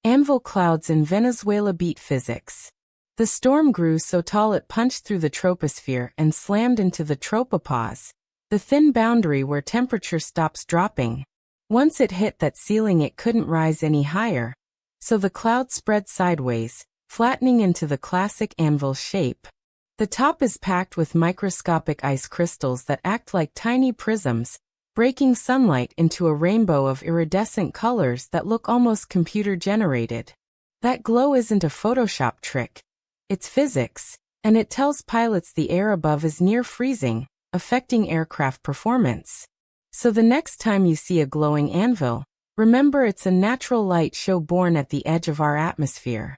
Anvil clouds in Venezuela beat physics. The storm grew so tall it punched through the troposphere and slammed into the tropopause, the thin boundary where temperature stops dropping. Once it hit that ceiling, it couldn't rise any higher. So the cloud spread sideways, flattening into the classic anvil shape. The top is packed with microscopic ice crystals that act like tiny prisms, breaking sunlight into a rainbow of iridescent colors that look almost computer-generated. That glow isn't a Photoshop trick. It's physics, and it tells pilots the air above is near freezing, affecting aircraft performance. So the next time you see a glowing anvil, remember it's a natural light show born at the edge of our atmosphere.